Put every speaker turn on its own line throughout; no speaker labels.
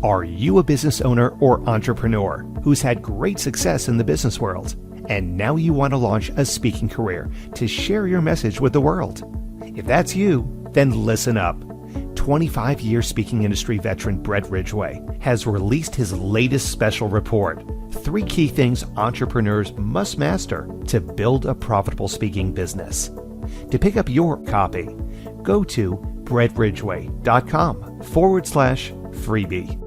Are you a business owner or entrepreneur who's had great success in the business world, and now you want to launch a speaking career to share your message with the world? If that's you, then listen up. 25-year speaking industry veteran Brett Ridgway has released his latest special report, 3 key things entrepreneurs must master to build a profitable speaking business. To pick up your copy, go to brettridgway.com/freebie.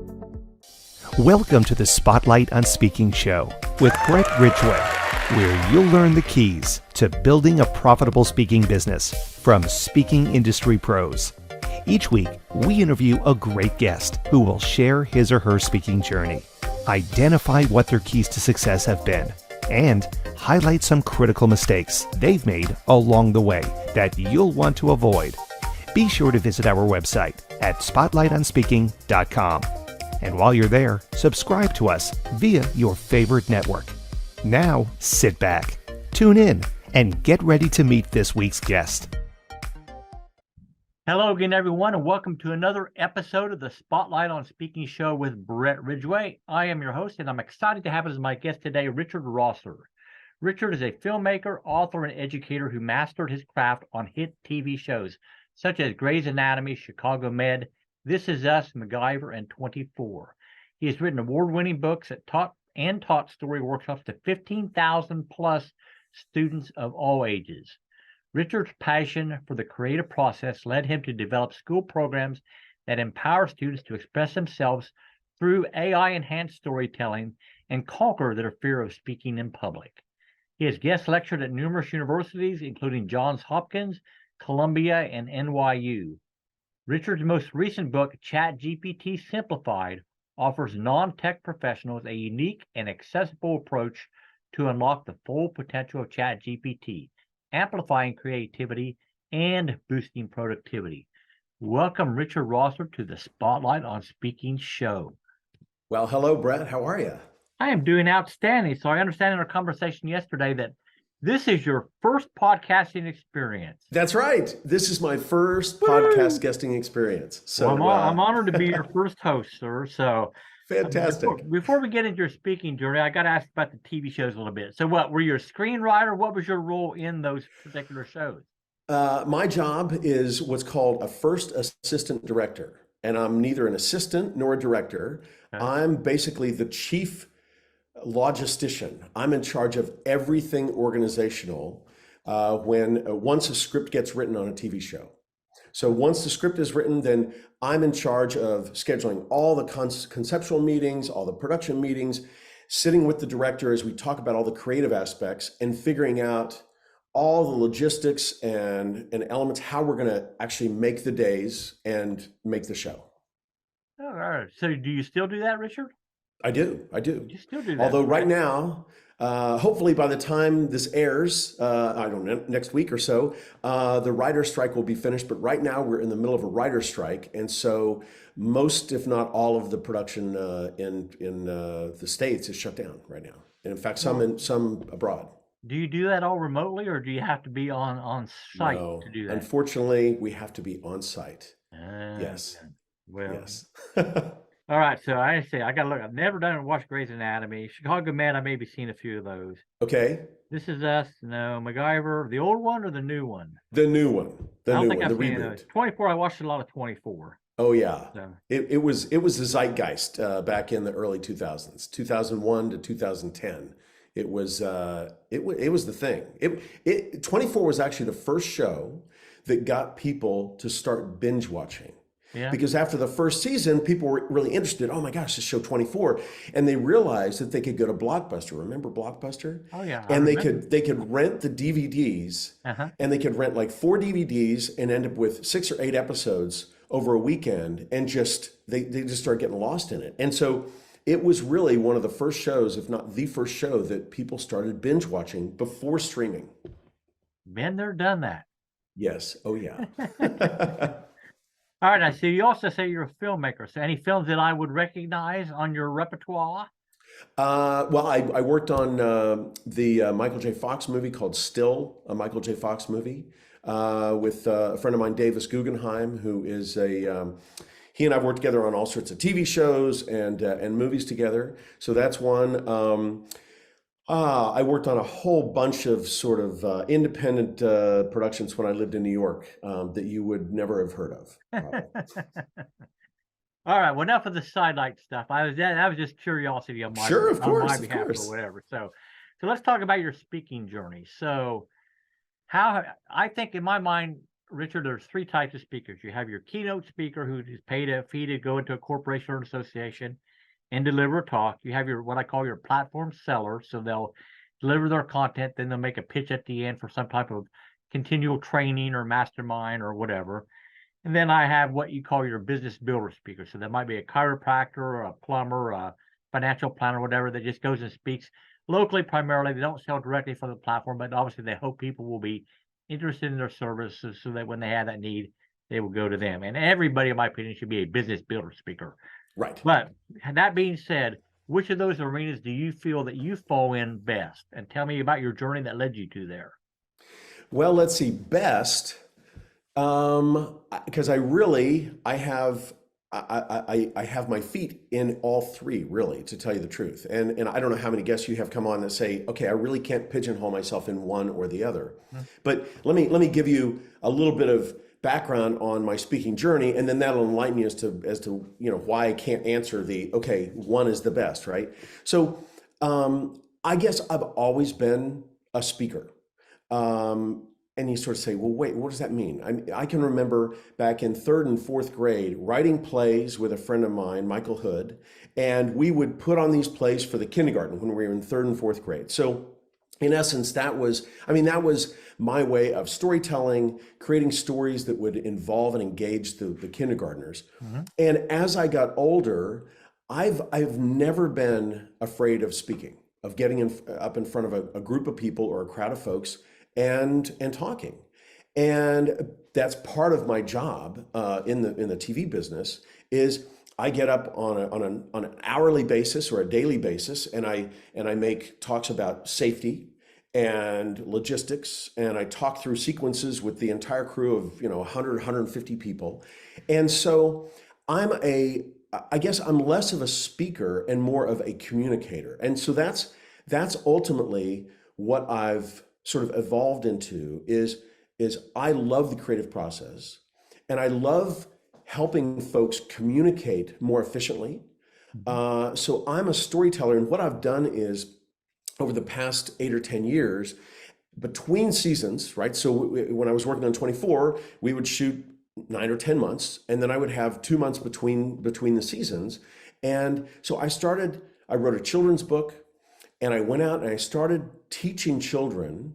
Welcome to the Spotlight on Speaking show with Brett Ridgway, where you'll learn the keys to building a profitable speaking business from speaking industry pros. Each week, we interview a great guest who will share his or her speaking journey, identify what their keys to success have been, and highlight some critical mistakes they've made along the way that you'll want to avoid. Be sure to visit our website at spotlightonspeaking.com. And while you're there, subscribe to us via your favorite network. Now, sit back, tune in, and get ready to meet this week's guest.
Hello again, everyone, and welcome to another episode of the Spotlight on Speaking show with Brett Ridgway. I am your host, and I'm excited to have as my guest today, Richard Rosser. Richard is a filmmaker, author, and educator who mastered his craft on hit TV shows such as Grey's Anatomy, Chicago Med, This Is Us, MacGyver, and 24. He has written award-winning books that taught story workshops to 15,000 plus students of all ages. Richard's passion for the creative process led him to develop school programs that empower students to express themselves through AI-enhanced storytelling and conquer their fear of speaking in public. He has guest lectured at numerous universities, including Johns Hopkins, Columbia, and NYU. Richard's most recent book, ChatGPT Simplified, offers non-tech professionals a unique and accessible approach to unlock the full potential of ChatGPT, amplifying creativity and boosting productivity. Welcome, Richard Rosser, to the Spotlight on Speaking show.
Well, hello, Brett. How are you?
I am doing outstanding. So I understand in our conversation yesterday that this is your first podcasting experience.
That's right. This is my first podcast guesting experience. So
well, I'm honored to be your first host, sir. So
fantastic.
Before we get into your speaking journey, I got to ask about the TV shows a little bit. So what, were you a screenwriter? What was your role in those particular shows?
My job is what's called a first assistant director. And I'm neither an assistant nor a director. Okay. I'm basically the chief logistician. I'm in charge of everything organizational once a script gets written on a TV show. So once the script is written, then I'm in charge of scheduling all the conceptual meetings, all the production meetings, sitting with the director as we talk about all the creative aspects and figuring out all the logistics and elements, how we're going to actually make the days and make the show.
All right. So do you still do that, Richard?
I do.
You still do that.
Although right now, hopefully by the time this airs, I don't know, next week or so, the writer's strike will be finished. But right now we're in the middle of a writer's strike. And so most, if not all of the production in the States is shut down right now. And in fact, some abroad.
Do you do that all remotely, or do you have to be on site to do that?
Unfortunately, we have to be on site. Yes.
Well,
yes.
All right, so I got to look. I've never watched Grey's Anatomy. Chicago Med, I maybe seen a few of those.
Okay.
This Is Us, no. MacGyver, the old one or the new one?
The new one.
I don't think I've seen those. 24, I watched a lot of 24.
Oh yeah,
so.
It was the zeitgeist back in the early 2000s, 2001 to 2010. It was the thing. 24 was actually the first show that got people to start binge watching. Yeah. Because after the first season, people were really interested. Oh my gosh, this show 24, and they realized that they could go to Blockbuster. Remember Blockbuster?
Oh yeah.
And they could rent the DVDs, and they could rent like 4 DVDs and end up with 6 or 8 episodes over a weekend, and they just started getting lost in it. And so it was really one of the first shows, if not the first show, that people started binge watching before streaming.
Been there, done that.
Yes. Oh yeah.
All right, I see. You also say you're a filmmaker. So any films that I would recognize on your repertoire?
Well, I worked on the Michael J. Fox movie called Still, a Michael J. Fox movie with a friend of mine, Davis Guggenheim, who is he and I've worked together on all sorts of TV shows and movies together. So that's one. I worked on a whole bunch of sort of independent productions when I lived in New York that you would never have heard of, probably.
All right. Well, enough of the sidelight stuff. That was just curiosity on my
Sure, of
on my
course, of
behalf or
course.
whatever. So let's talk about your speaking journey. So how I think in my mind, Richard, there's three types of speakers. You have your keynote speaker who is paid a fee to go into a corporation or an association and deliver a talk. You have your what I call your platform seller. So they'll deliver their content, then they'll make a pitch at the end for some type of continual training or mastermind or whatever. And then I have what you call your business builder speaker. So that might be a chiropractor or a plumber, a financial planner, whatever, that just goes and speaks locally primarily. They don't sell directly from the platform, but obviously they hope people will be interested in their services so that when they have that need, they will go to them. And everybody, in my opinion, should be a business builder speaker.
Right.
But that being said, which of those arenas do you feel that you fall in best? And tell me about your journey that led you to there.
Well, let's see. Best, because I have my feet in all three, really, to tell you the truth. And I don't know how many guests you have come on that say, okay, I really can't pigeonhole myself in one or the other. But let me give you a little bit of background on my speaking journey, and then that'll enlighten you as to why I can't answer one is the best, right? So I guess I've always been a speaker. And you sort of say, well, wait, what does that mean? I can remember back in third and fourth grade writing plays with a friend of mine, Michael Hood, and we would put on these plays for the kindergarten when we were in third and fourth grade. So in essence, that was my way of storytelling, creating stories that would involve and engage the kindergartners. Mm-hmm. And as I got older, I've never been afraid of speaking, of getting up in front of a group of people or a crowd of folks and talking. And that's part of my job in the TV business. Is I get up on an hourly basis or a daily basis, and I make talks about safety and logistics, and I talk through sequences with the entire crew of 100, 150 people. And so I guess I'm less of a speaker and more of a communicator. And so that's ultimately what I've sort of evolved into is I love the creative process, and I love helping folks communicate more efficiently. So I'm a storyteller, and what I've done is over the past 8 or 10 years, between seasons, right? So when I was working on 24, we would shoot 9 or 10 months, and then I would have 2 months between the seasons. And so I wrote a children's book, and I went out and I started teaching children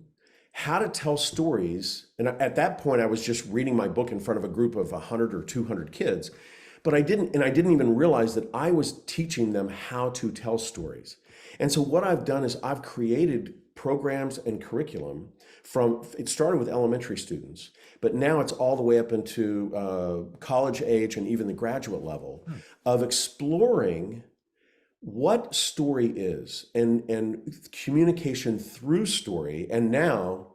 how to tell stories. And at that point, I was just reading my book in front of a group of 100 or 200 kids. But I didn't even realize that I was teaching them how to tell stories. And so what I've done is I've created programs and curriculum it started with elementary students, but now it's all the way up into college age and even the graduate level of exploring what story is and communication through story, and now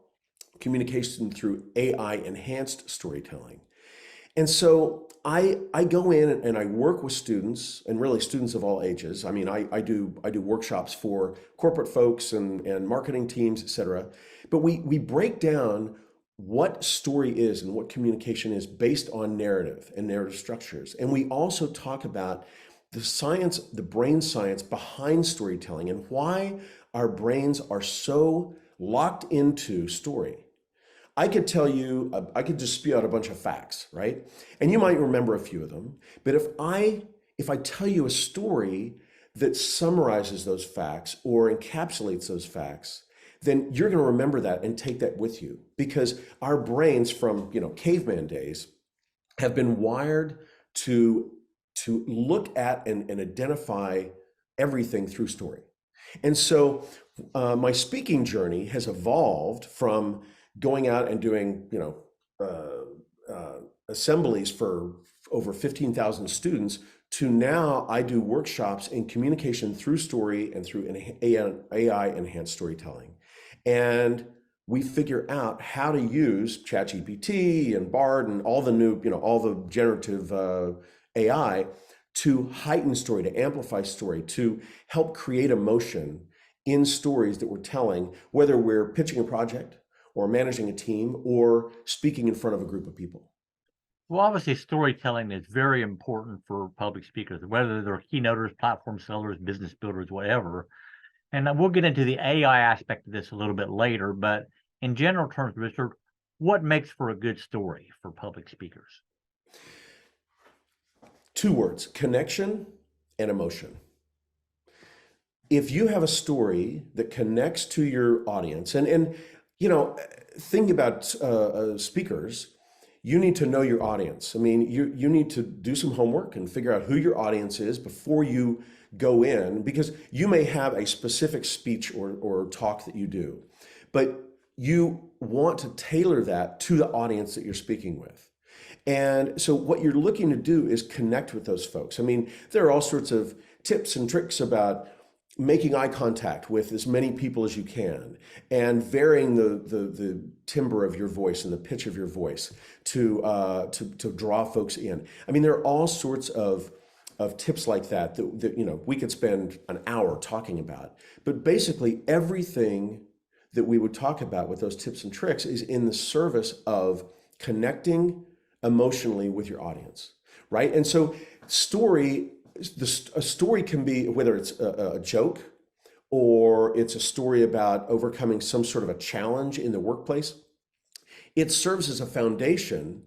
communication through AI enhanced storytelling. And so I go in and I work with students, and really students of all ages. I mean, I do workshops for corporate folks and marketing teams, et cetera. But we break down what story is and what communication is based on narrative and narrative structures. And we also talk about the science, the brain science behind storytelling, and why our brains are so locked into story. I could just spew out a bunch of facts, right? And you might remember a few of them. But if I tell you a story that summarizes those facts or encapsulates those facts, then you're going to remember that and take that with you, because our brains from caveman days have been wired to look at and identify everything through story. And so my speaking journey has evolved from going out and doing assemblies for over 15,000 students to now I do workshops in communication through story and through AI enhanced storytelling. And we figure out how to use ChatGPT and Bard and all the new, all the generative AI to heighten story, to amplify story, to help create emotion in stories that we're telling, whether we're pitching a project or managing a team or speaking in front of a group of people.
Well, obviously, storytelling is very important for public speakers, whether they're keynoters, platform sellers, business builders, whatever. And we'll get into the AI aspect of this a little bit later. But in general terms, Richard, what makes for a good story for public speakers?
Two words: connection and emotion. If you have a story that connects to your audience, and you know, thinking about speakers, you need to know your audience. I mean, you need to do some homework and figure out who your audience is before you go in, because you may have a specific speech or talk that you do, but you want to tailor that to the audience that you're speaking with. And so what you're looking to do is connect with those folks. I mean, there are all sorts of tips and tricks about making eye contact with as many people as you can and varying the timbre of your voice and the pitch of your voice to draw folks in. I mean, there are all sorts of tips like that you know, we could spend an hour talking about. But basically everything that we would talk about with those tips and tricks is in the service of connecting emotionally with your audience, right? And so a story can be, whether it's a joke or it's a story about overcoming some sort of a challenge in the workplace, it serves as a foundation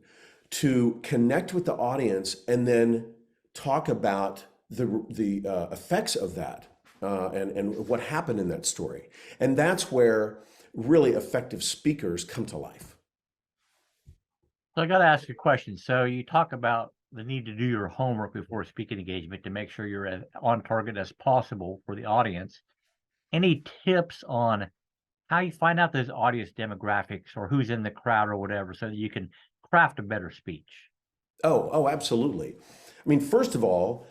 to connect with the audience and then talk about the effects of that and what happened in that story. And that's where really effective speakers come to life.
So I got to ask you a question. So you talk about the need to do your homework before speaking engagement to make sure you're as on target as possible for the audience. Any tips on how you find out those audience demographics or who's in the crowd or whatever so that you can craft a better speech?
Oh, absolutely. I mean, first of all,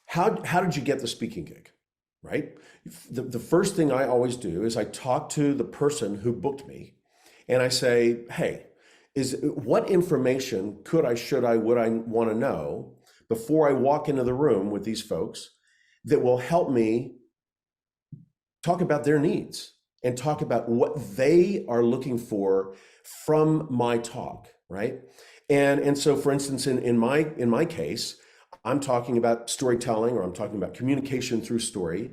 how did you get the speaking gig, right? The first thing I always do is I talk to the person who booked me and I say, hey, what information would I want to know before I walk into the room with these folks that will help me talk about their needs and talk about what they are looking for from my talk, right? And so, for instance, in my case, I'm talking about storytelling, or I'm talking about communication through story.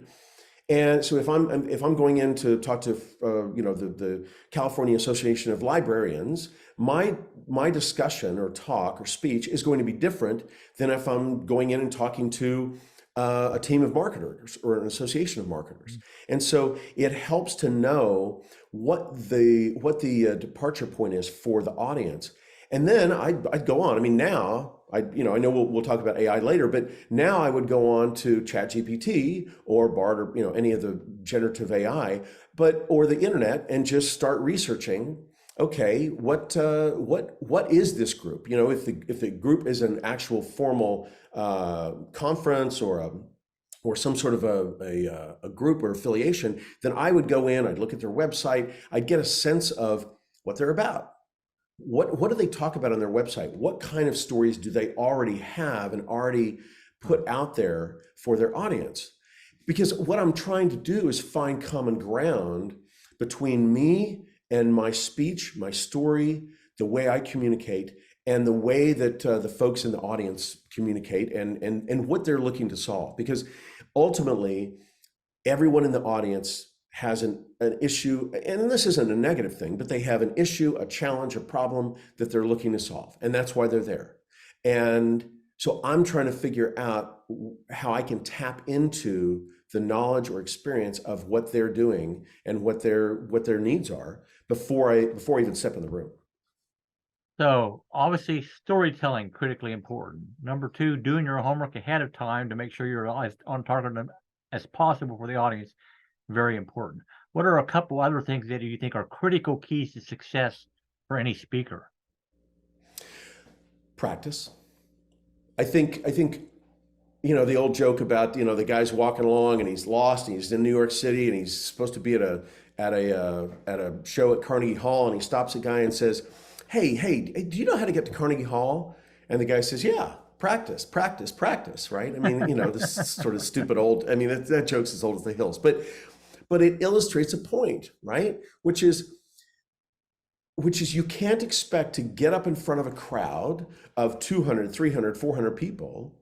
And so if I'm going in to talk to you know, the California Association of Librarians, my discussion or talk or speech is going to be different than if I'm going in and talking to a team of marketers or an association of marketers. And so it helps to know what the departure point is for the audience. And then I'd go on. I mean, now I know we'll talk about AI later, but now I would go on to ChatGPT or Bard or, you know, any of the generative AI, or the internet, and just start researching. Okay, what is this group? You know, if the group is an actual formal conference or some sort of a group or affiliation, then I would go in, I'd look at their website, I'd get a sense of what they're about. What do they talk about on their website? What kind of stories do they already have and already put out there for their audience? Because what I'm trying to do is find common ground between me and my speech, my story, the way I communicate, and the way that the folks in the audience communicate and what they're looking to solve. Because ultimately, everyone in the audience has an issue, and this isn't a negative thing, but they have an issue, a challenge, a problem that they're looking to solve, and that's why they're there. And so I'm trying to figure out how I can tap into the knowledge or experience of what they're doing and what their needs are before I even step in the room.
So obviously storytelling, critically important. Number two, doing your homework ahead of time to make sure you're as on target as possible for the audience. Very important. What are a couple other things that you think are critical keys to success for any speaker?
Practice. I think you know, the old joke about, you know, the guy's walking along and he's lost and he's in New York City and he's supposed to be at a show at Carnegie Hall, and he stops a guy and says, hey, do you know how to get to Carnegie Hall? And the guy says, yeah. practice, practice, practice, right? I mean, this sort of stupid old, I mean, that joke's as old as the hills, but it illustrates a point, right? Which is you can't expect to get up in front of a crowd of 200, 300, 400 people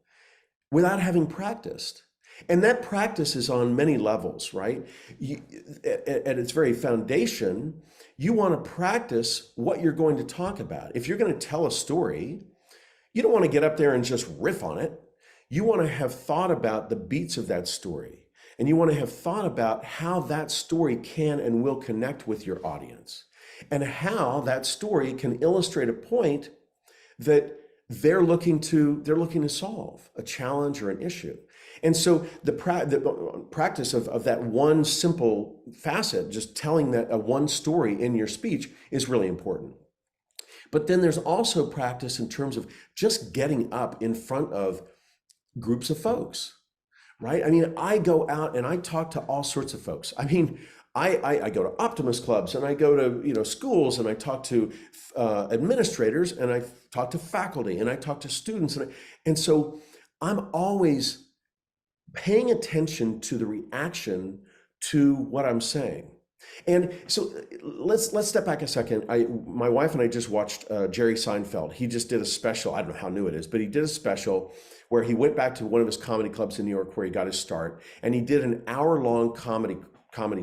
without having practiced. And that practice is on many levels, right? At its very foundation, you want to practice what you're going to talk about. If you're going to tell a story, you don't want to get up there and just riff on it. You want to have thought about the beats of that story. And you want to have thought about how that story can and will connect with your audience, and how that story can illustrate a point that they're looking to solve, a challenge or an issue. And so the practice of that one simple facet, just telling that one story in your speech, is really important. But then there's also practice in terms of just getting up in front of groups of folks, right? I mean, I go out and I talk to all sorts of folks. I mean, I go to Optimus clubs, and I go to schools, and I talk to administrators, and I talk to faculty, and I talk to students, and so I'm always paying attention to the reaction to what I'm saying. And so let's step back a second. My wife and I just watched Jerry Seinfeld. He just did a special. I don't know how new it is, but he did a special where he went back to one of his comedy clubs in New York where he got his start, and he did an hour-long comedy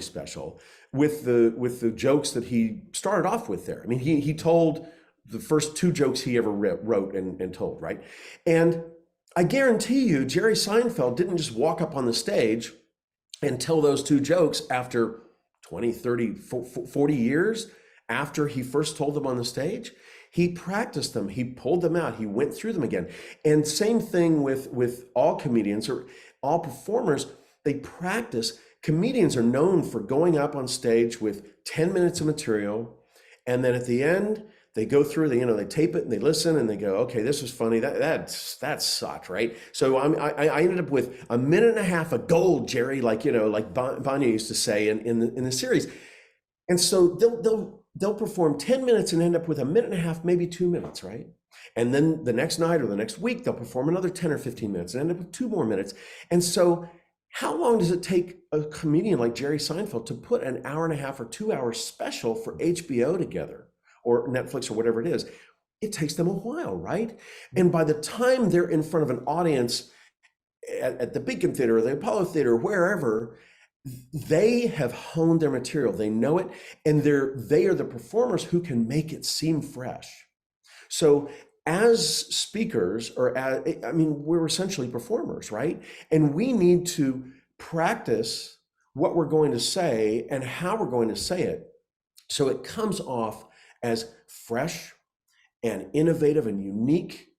special with the jokes that he started off with there. I mean, he told the first 2 jokes he ever wrote and told, right? And I guarantee you, Jerry Seinfeld didn't just walk up on the stage and tell those 2 jokes after 20, 30, 40 years after he first told them on the stage. He practiced them, he pulled them out, he went through them again. And same thing with all comedians or all performers, they practice. Comedians are known for going up on stage with 10 minutes of material, and then at the end, they go through, they tape it and they listen and they go, okay, this was funny, that sucked, right? So I ended up with a minute and a half of gold, Jerry, like Vanya used to say in the series. And so they'll perform 10 minutes and end up with a minute and a half, maybe 2 minutes, right? And then the next night or the next week, they'll perform another 10 or 15 minutes and end up with 2 more minutes. And so how long does it take a comedian like Jerry Seinfeld to put an hour and a half or 2 hour special for HBO together or Netflix or whatever it is? It takes them a while, right? And by the time they're in front of an audience at the Beacon Theater or the Apollo Theater, wherever, they have honed their material. They know it, and they are the performers who can make it seem fresh. So as speakers, we're essentially performers, right? And we need to practice what we're going to say and how we're going to say it, so it comes off as fresh and innovative and unique.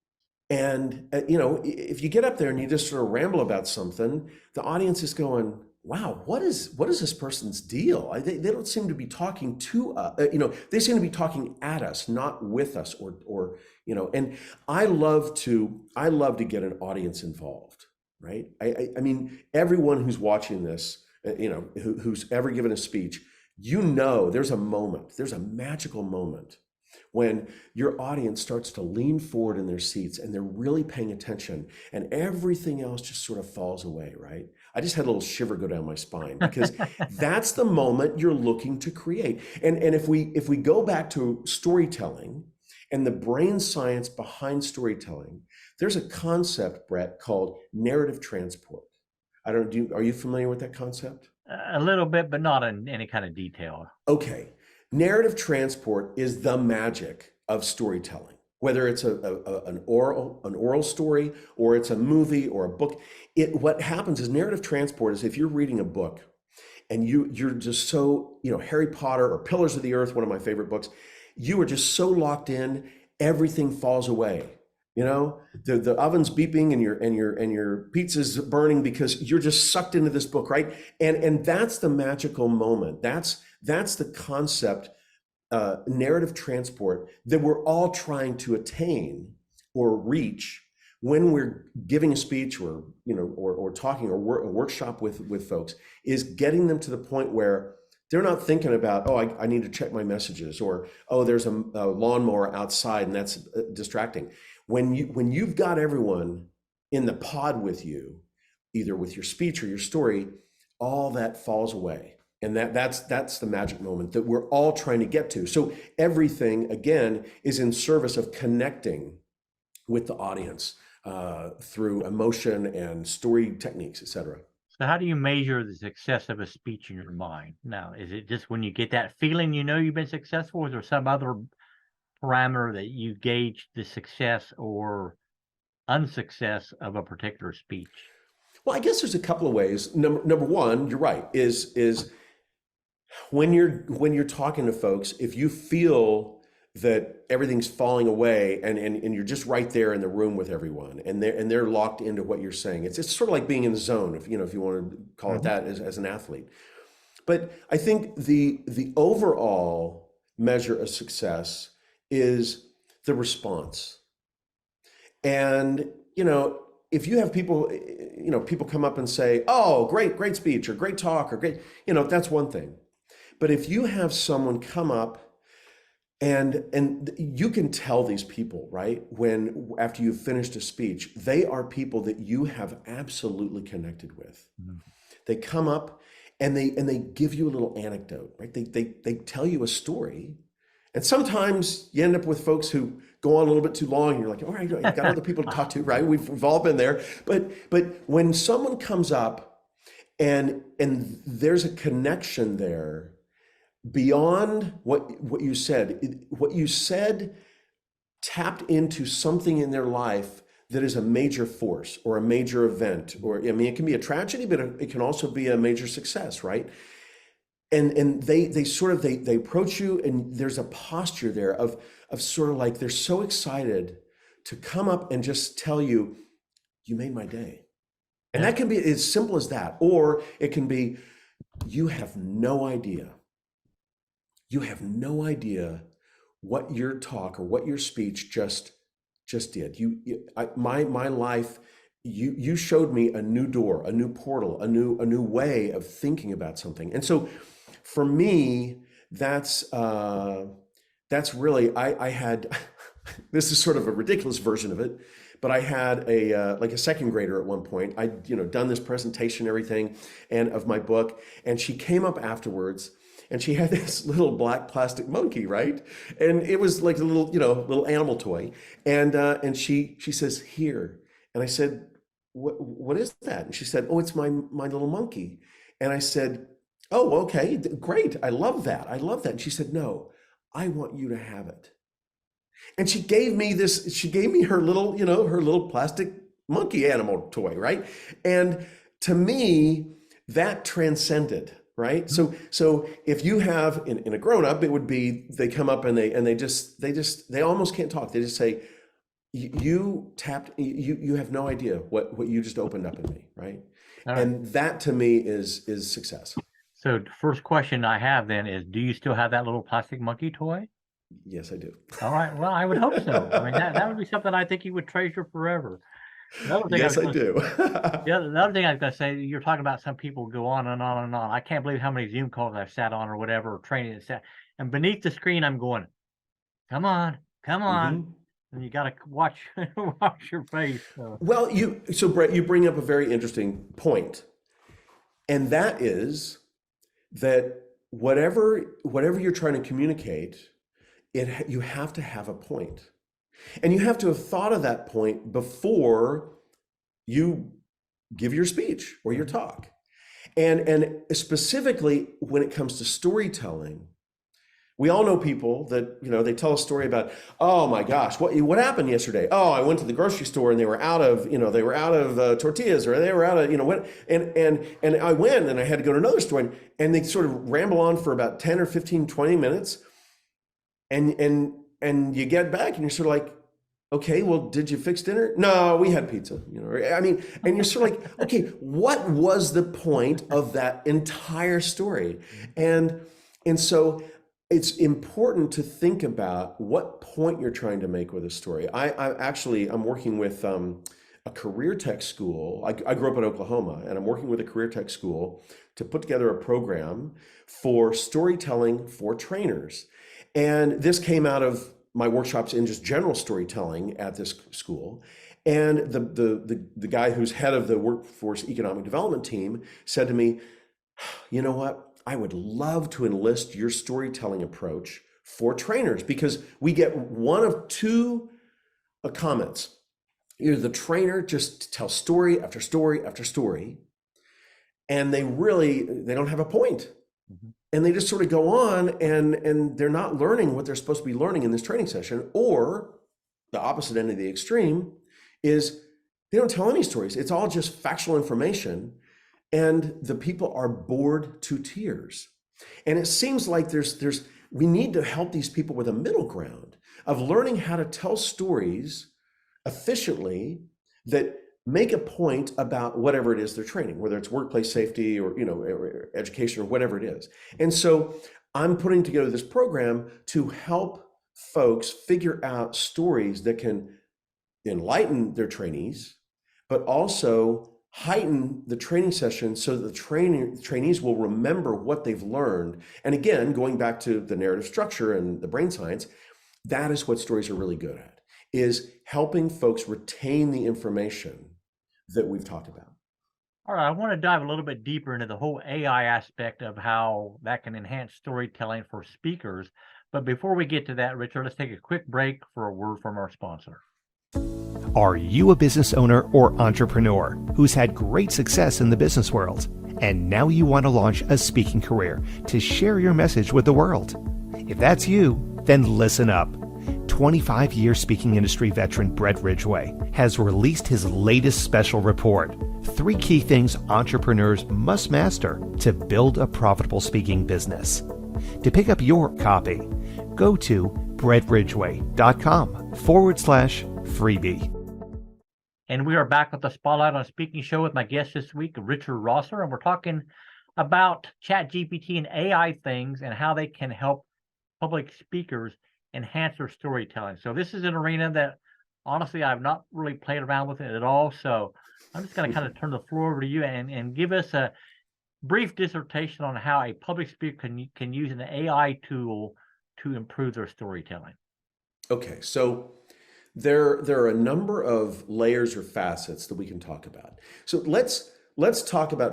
And if you get up there and you just sort of ramble about something, the audience is going, wow, what is this person's deal? They don't seem to be talking to us, they seem to be talking at us, not with us, or and I love to get an audience involved, right? I mean, everyone who's watching this, who's ever given a speech, there's a magical moment when your audience starts to lean forward in their seats and they're really paying attention, and everything else just sort of falls away, right? I just had a little shiver go down my spine, because that's the moment you're looking to create. And if we go back to storytelling and the brain science behind storytelling, there's a concept, Brett, called narrative transport. Are you familiar with that concept?
A little bit, but not in any kind of detail. Okay.
Narrative transport is the magic of storytelling. Whether it's an oral story, or it's a movie or a book, what happens is narrative transport is if you're reading a book and you're just so, Harry Potter or Pillars of the Earth, one of my favorite books, you are just so locked in, everything falls away. The oven's beeping and your pizza's burning because you're just sucked into this book, right? And that's the magical moment. That's the concept, narrative transport, that we're all trying to attain or reach when we're giving a speech or talking or a workshop with folks, is getting them to the point where they're not thinking about, I need to check my messages, or, there's a lawnmower outside and that's distracting. when you've got everyone in the pod with you, either with your speech or your story, all that falls away. And that's the magic moment that we're all trying to get to. So everything, again, is in service of connecting with the audience through emotion and story techniques, etc.
So how do you measure the success of a speech in your mind? Now, is it just when you get that feeling you know you've been successful? Is there some other parameter that you gauge the success or unsuccess of a particular speech?
Well, I guess there's a couple of ways. Number one, you're right, is when you're talking to folks, if you feel that everything's falling away and you're just right there in the room with everyone and they're locked into what you're saying, it's sort of like being in the zone, if you want to call it that as an athlete. But I think the overall measure of success is the response. And if you have people come up and say, "Oh, great speech," or "Great talk," or "Great," that's one thing. But if you have someone come up and you can tell these people, right, when after you've finished a speech, they are people that you have absolutely connected with. Mm-hmm. They come up and they give you a little anecdote, right? They tell you a story. And sometimes you end up with folks who go on a little bit too long and you're like, all right, you've got other people to talk to, right? We've all been there. But when someone comes up and there's a connection there beyond what you said, what you said tapped into something in their life that is a major force or a major event, or it can be a tragedy, but it can also be a major success, right? And they approach you, and there's a posture there of sort of like they're so excited to come up and just tell you, you made my day. And that can be as simple as that, or it can be, you have no idea. You have no idea what your talk or what your speech just did. My life. You showed me a new door, a new portal, a new way of thinking about something. And so, for me, that's really I had. This is sort of a ridiculous version of it, but I had a second grader at one point. I'd done this presentation, everything, and of my book, and she came up afterwards. And she had this little black plastic monkey, right? And it was like a little animal toy. And she says, "Here." And I said, what is that? And she said, "Oh, it's my little monkey." And I said, "Oh, okay, great. I love that. And she said, "No, I want you to have it." And she gave me her little plastic monkey animal toy, right? And to me, that transcended. Right. So if you have in a grown up, it would be they come up and they almost can't talk. They just say, you have no idea what you just opened up in me. Right. And that to me is success.
So the first question I have then is, do you still have that little plastic monkey toy?
Yes, I do.
All right. Well, I would hope so. I mean, that would be something I think you would treasure forever.
Yes, I do.
The other thing I was going to say, you're talking about some people go on and on and on. I can't believe how many Zoom calls I've sat on or whatever, training and sat. And beneath the screen, I'm going, come on. Mm-hmm. And you got to watch your face. So.
Well, so Brett, you bring up a very interesting point. And that is that whatever you're trying to communicate, you have to have a point. And you have to have thought of that point before you give your speech or your talk. And specifically when it comes to storytelling, we all know people that, they tell a story about, "Oh my gosh, what happened yesterday? Oh, I went to the grocery store and they were out of tortillas, or they were out of, what, and I went and I had to go to another store, and they sort of ramble on for about 10 or 15, 20 minutes. And you get back and you're sort of like, okay, well, did you fix dinner? No, we had pizza, and you're sort of like, okay, what was the point of that entire story? And so it's important to think about what point you're trying to make with a story. I'm working with a career tech school. I grew up in Oklahoma, and I'm working with a career tech school to put together a program for storytelling for trainers. And this came out of my workshops in just general storytelling at this school. And the guy who's head of the workforce economic development team said to me, you know what? I would love to enlist your storytelling approach for trainers, because we get one of two comments. Either the trainer just tells story after story after story, and they don't have a point. Mm-hmm. And they just sort of go on and they're not learning what they're supposed to be learning in this training session. Or the opposite end of the extreme is they don't tell any stories. It's all just factual information. And the people are bored to tears. And it seems like we need to help these people with a middle ground of learning how to tell stories efficiently that make a point about whatever it is they're training, whether it's workplace safety or or education or whatever it is. And so I'm putting together this program to help folks figure out stories that can enlighten their trainees, but also heighten the training session so that the trainees will remember what they've learned. And again, going back to the narrative structure and the brain science, that is what stories are really good at, is helping folks retain the information that we've talked about.
All right, I want to dive a little bit deeper into the whole AI aspect of how that can enhance storytelling for speakers. But before we get to that, Richard, let's take a quick break for a word from our sponsor.
Are you a business owner or entrepreneur who's had great success in the business world, and now you want to launch a speaking career to share your message with the world? If that's you, then listen up. 25-year speaking industry veteran Brett Ridgway has released his latest special report, 3 Key Things Entrepreneurs Must Master to Build a Profitable Speaking Business. To pick up your copy, go to brettridgway.com/freebie.
And we are back with the Spotlight on Speaking show with my guest this week, Richard Rosser, and we're talking about ChatGPT and AI things and how they can help public speakers enhance their storytelling. So this is an arena that honestly I've not really played around with it at all. So I'm just going to kind of turn the floor over to you and give us a brief dissertation on how a public speaker can use an AI tool to improve their storytelling.
Okay, so there are a number of layers or facets that we can talk about. So let's talk about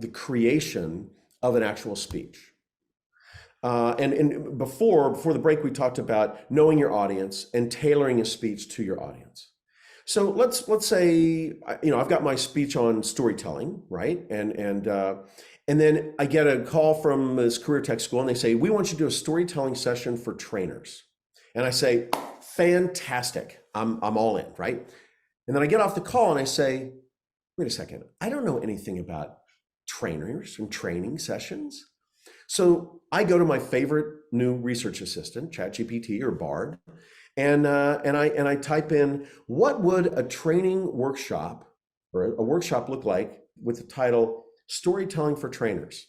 the creation of an actual speech. And before the break, we talked about knowing your audience and tailoring a speech to your audience. So let's say, I've got my speech on storytelling, right? And then I get a call from this career tech school and they say, we want you to do a storytelling session for trainers. And I say, fantastic, I'm all in, right? And then I get off the call and I say, wait a second, I don't know anything about trainers and training sessions. So I go to my favorite new research assistant, ChatGPT or Bard, and I type in, what would a training workshop or a workshop look like with the title Storytelling for Trainers?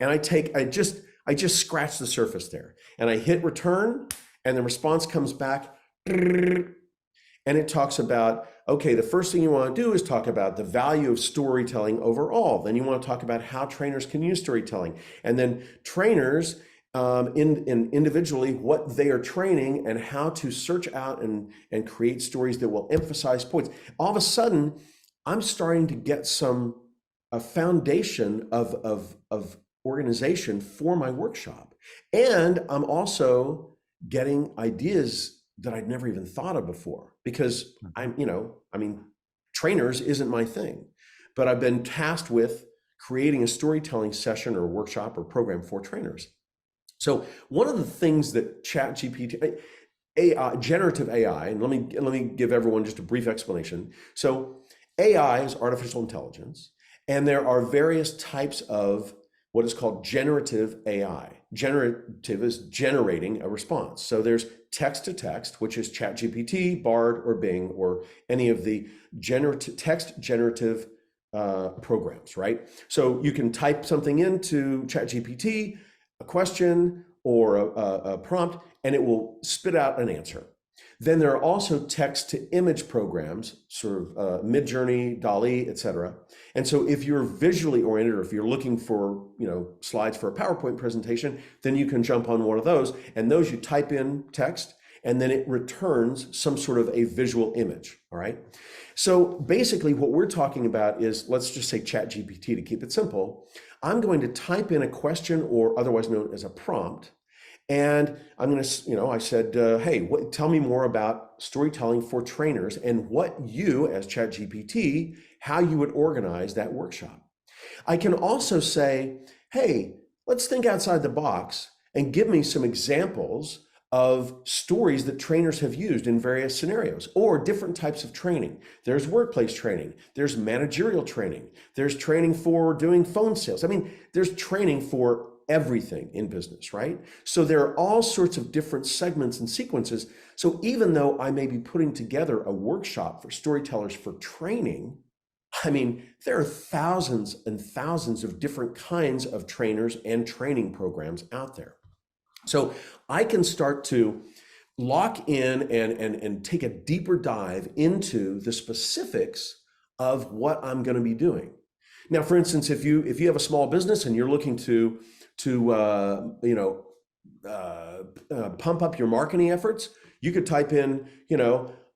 And I just scratch the surface there, and I hit return, and the response comes back, and it talks about, okay, the first thing you want to do is talk about the value of storytelling overall. Then you want to talk about how trainers can use storytelling. And then trainers individually, what they are training and how to search out and create stories that will emphasize points. All of a sudden, I'm starting to get a foundation of organization for my workshop. And I'm also getting ideas that I'd never even thought of before, because trainers isn't my thing, but I've been tasked with creating a storytelling session or workshop or program for trainers. So one of the things that ChatGPT, generative AI, and let me give everyone just a brief explanation. So AI is artificial intelligence, and there are various types of what is called generative AI. Generative is generating a response. So there's text to text, which is ChatGPT, Bard, or Bing, or any of the text generative programs, right? So you can type something into ChatGPT, a question or a prompt, and it will spit out an answer. Then there are also text to image programs, sort of Midjourney, DALL-E, etc. And so if you're visually oriented, or if you're looking for, slides for a PowerPoint presentation, then you can jump on one of those, and those you type in text, and then it returns some sort of a visual image, all right? So basically what we're talking about is, let's just say ChatGPT to keep it simple. I'm going to type in a question, or otherwise known as a prompt, and I'm going to, I said, hey, tell me more about storytelling for trainers, and what you, as ChatGPT, how you would organize that workshop. I can also say, hey, let's think outside the box and give me some examples of stories that trainers have used in various scenarios, or different types of training. There's workplace training, there's managerial training, there's training for doing phone sales. I mean, there's training for everything in business, right? So there are all sorts of different segments and sequences. So even though I may be putting together a workshop for storytellers for training, I mean, there are thousands and thousands of different kinds of trainers and training programs out there. So I can start to lock in and take a deeper dive into the specifics of what I'm going to be doing. Now, for instance, if you have a small business and you're looking to pump up your marketing efforts, you could type in,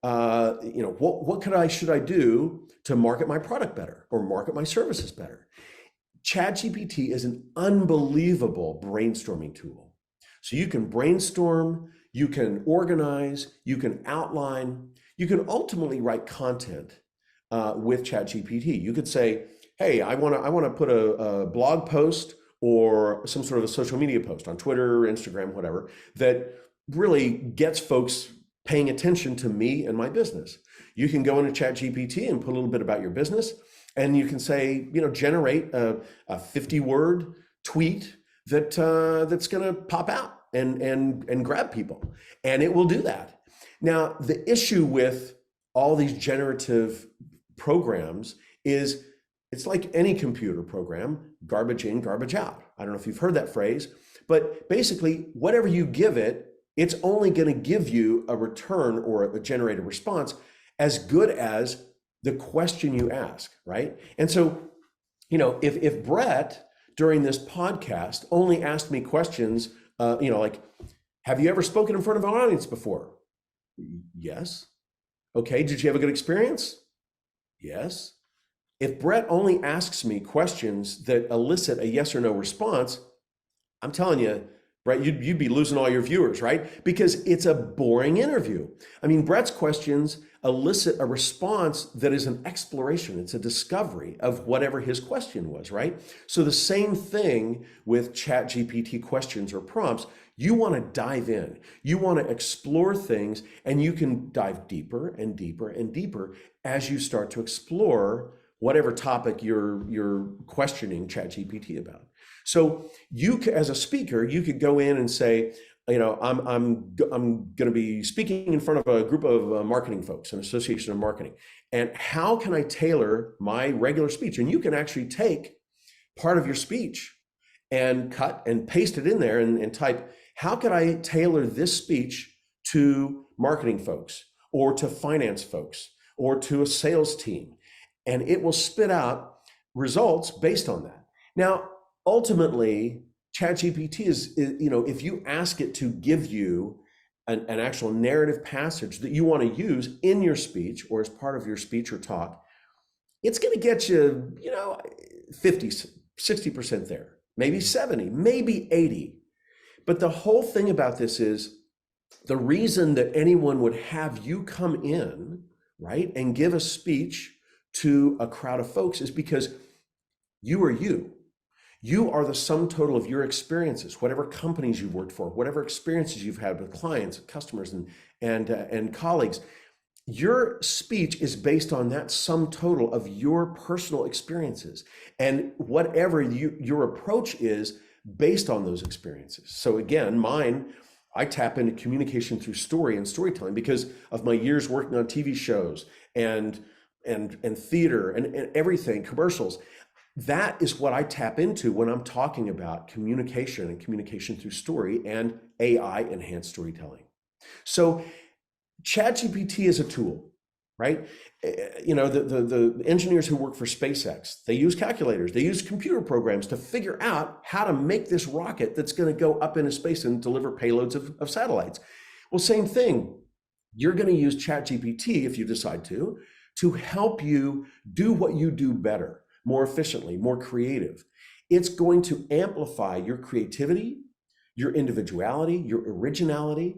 what should I do to market my product better, or market my services better? ChatGPT is an unbelievable brainstorming tool. So you can brainstorm, you can organize, you can outline, you can ultimately write content with ChatGPT. You could say, hey, I want to put a blog post or some sort of a social media post on Twitter, Instagram, whatever, that really gets folks paying attention to me and my business. You can go into ChatGPT and put a little bit about your business, and you can say, generate a 50-word tweet that's going to pop out and grab people, and it will do that. Now, the issue with all these generative programs is, it's like any computer program, garbage in, garbage out. I don't know if you've heard that phrase, but basically whatever you give it, it's only going to give you a return or a generated response as good as the question you ask, right? And so, if Brett during this podcast only asked me questions, like, have you ever spoken in front of an audience before? Yes. Okay, did you have a good experience? Yes. If Brett only asks me questions that elicit a yes or no response, I'm telling you, Brett, you'd be losing all your viewers, right? Because it's a boring interview. I mean, Brett's questions elicit a response that is an exploration. It's a discovery of whatever his question was, right? So the same thing with ChatGPT questions or prompts. You want to dive in. You want to explore things, and you can dive deeper and deeper and deeper as you start to explore whatever topic you're questioning ChatGPT about. So you, as a speaker, you could go in and say, I'm going to be speaking in front of a group of marketing folks, an association of marketing, and how can I tailor my regular speech? And you can actually take part of your speech and cut and paste it in there and type, how could I tailor this speech to marketing folks, or to finance folks, or to a sales team? And it will spit out results based on that. Now, ultimately, ChatGPT is, if you ask it to give you an actual narrative passage that you want to use in your speech or as part of your speech or talk, it's going to get you, 50, 60% there, maybe 70, maybe 80. But the whole thing about this is, the reason that anyone would have you come in, right, and give a speech to a crowd of folks is because you are you. You are the sum total of your experiences, whatever companies you've worked for, whatever experiences you've had with clients, customers, and colleagues. Your speech is based on that sum total of your personal experiences, and whatever your approach is based on those experiences. So again, mine, I tap into communication through story and storytelling because of my years working on TV shows and theater and everything, commercials. That is what I tap into when I'm talking about communication and communication through story and AI enhanced storytelling. So ChatGPT is a tool, right? You know, the engineers who work for SpaceX, they use calculators, they use computer programs to figure out how to make this rocket that's going to go up into space and deliver payloads of satellites. Well, same thing. You're going to use ChatGPT, if you decide to help you do what you do better, more efficiently, more creative. It's going to amplify your creativity, your individuality, your originality,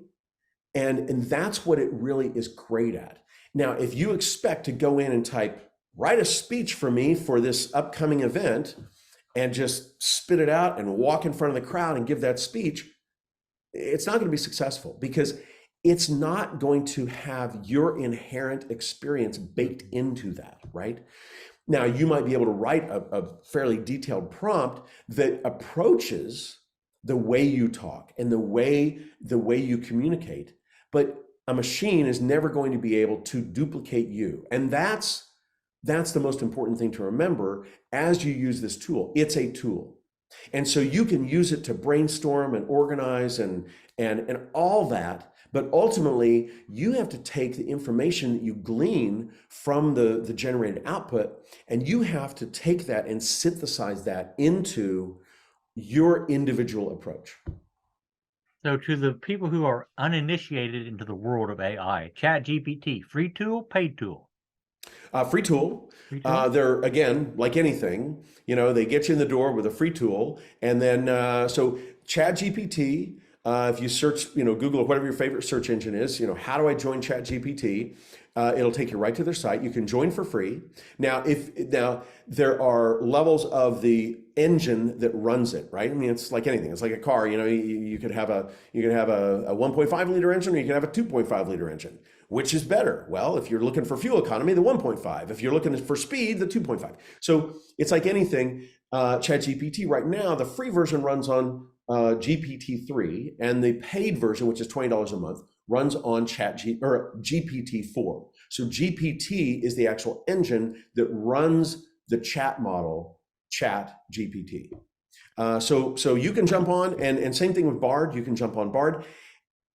and that's what it really is great at. Now, if you expect to go in and type, write a speech for me for this upcoming event, and just spit it out and walk in front of the crowd and give that speech, it's not going to be successful because it's not going to have your inherent experience baked into that, right? Now, you might be able to write a fairly detailed prompt that approaches the way you talk and the way you communicate, but a machine is never going to be able to duplicate you. And that's the most important thing to remember as you use this tool. It's a tool. And so you can use it to brainstorm and organize and all that. But ultimately, you have to take the information that you glean from the generated output, and you have to take that and synthesize that into your individual approach.
So to the people who are uninitiated into the world of AI, ChatGPT, free tool, paid tool?
Free tool. They're, again, like anything, you know, they get you in the door with a free tool. And then, so ChatGPT, if you search, you know, Google, whatever your favorite search engine is, you know, how do I join ChatGPT? It'll take you right to their site. You can join for free. Now, there are levels of the engine that runs it, right? I mean, it's like anything. It's like a car. You know, you could have a 1.5 liter engine, or you can have a 2.5 liter engine. Which is better? Well, if you're looking for fuel economy, the 1.5. If you're looking for speed, the 2.5. So it's like anything. ChatGPT right now, the free version runs on GPT-3, and the paid version, which is $20 a month, runs on GPT-4. So GPT is the actual engine that runs the chat model, ChatGPT. So you can jump on, and same thing with Bard. You can jump on Bard.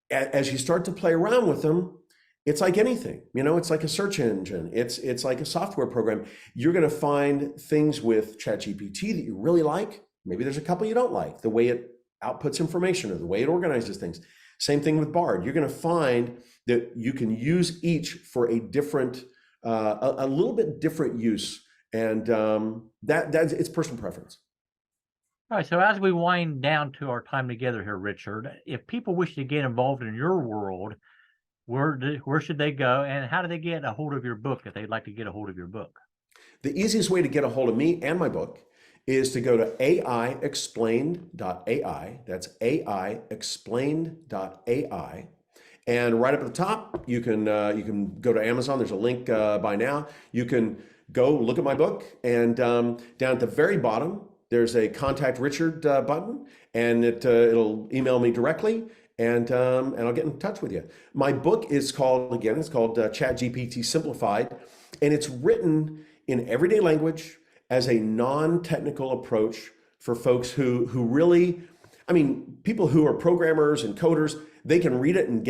As you start to play around with them, it's like anything, you know, it's like a search engine. It's like a software program. You're going to find things with ChatGPT that you really like. Maybe there's a couple you don't like, the way it outputs information or the way it organizes things. Same thing with Bard. You're going to find that you can use each for a different, a little bit different use, and that's it's personal preference.
All right. So as we wind down to our time together here, Richard, if people wish to get involved in your world, where should they go, and how do they get a hold of your book if they'd like to get a hold of your book?
The easiest way to get a hold of me and my book is to go to aiexplained.ai. That's aiexplained.ai. And right up at the top, you can go to Amazon. There's a link by now. You can go look at my book, and down at the very bottom, there's a Contact Richard button, and it'll email me directly. And I'll get in touch with you. My book is called ChatGPT Simplified, and it's written in everyday language as a non-technical approach for folks who really, I mean, people who are programmers and coders, they can read it and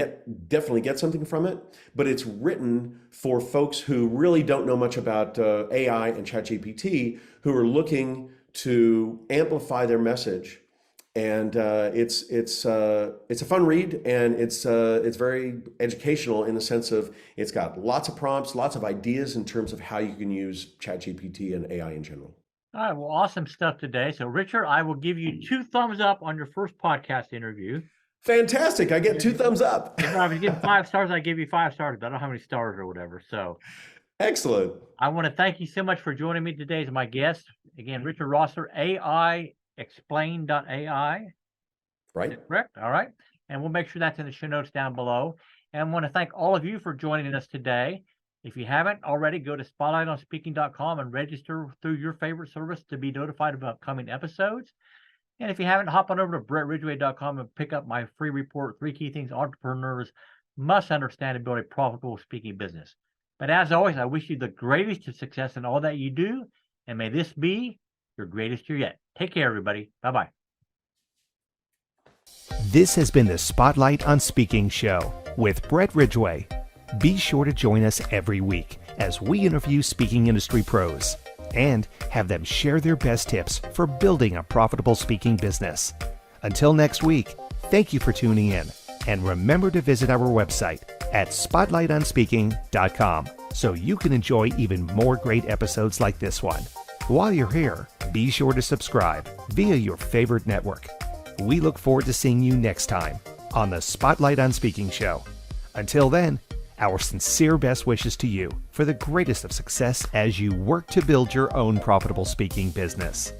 definitely get something from it, but it's written for folks who really don't know much about AI and ChatGPT, who are looking to amplify their message. And it's a fun read, and it's very educational in the sense of it's got lots of prompts, lots of ideas in terms of how you can use ChatGPT and AI in general.
All right, well, awesome stuff today. So, Richard, I will give you 2 thumbs up on your first podcast interview.
Fantastic! I get 2 thumbs up.
If I was giving 5 stars, I give you 5 stars, but I don't know how many stars or whatever. So,
excellent.
I want to thank you so much for joining me today as my guest. Again, Richard Rosser, aiexplained.ai.
Right.
Correct. All right. And we'll make sure that's in the show notes down below. And I want to thank all of you for joining us today. If you haven't already, go to spotlightonspeaking.com and register through your favorite service to be notified of upcoming episodes. And if you haven't, hop on over to brettridgway.com and pick up my free report, 3 Key Things Entrepreneurs Must Understand to Build a Profitable Speaking Business. But as always, I wish you the greatest of success in all that you do. And may this be your greatest year yet. Take care, everybody. Bye-bye.
This has been the Spotlight on Speaking show with Brett Ridgway. Be sure to join us every week as we interview speaking industry pros and have them share their best tips for building a profitable speaking business. Until next week, thank you for tuning in, and remember to visit our website at spotlightonspeaking.com so you can enjoy even more great episodes like this one. While you're here, be sure to subscribe via your favorite network. We look forward to seeing you next time on the Spotlight on Speaking show. Until then, our sincere best wishes to you for the greatest of success as you work to build your own profitable speaking business.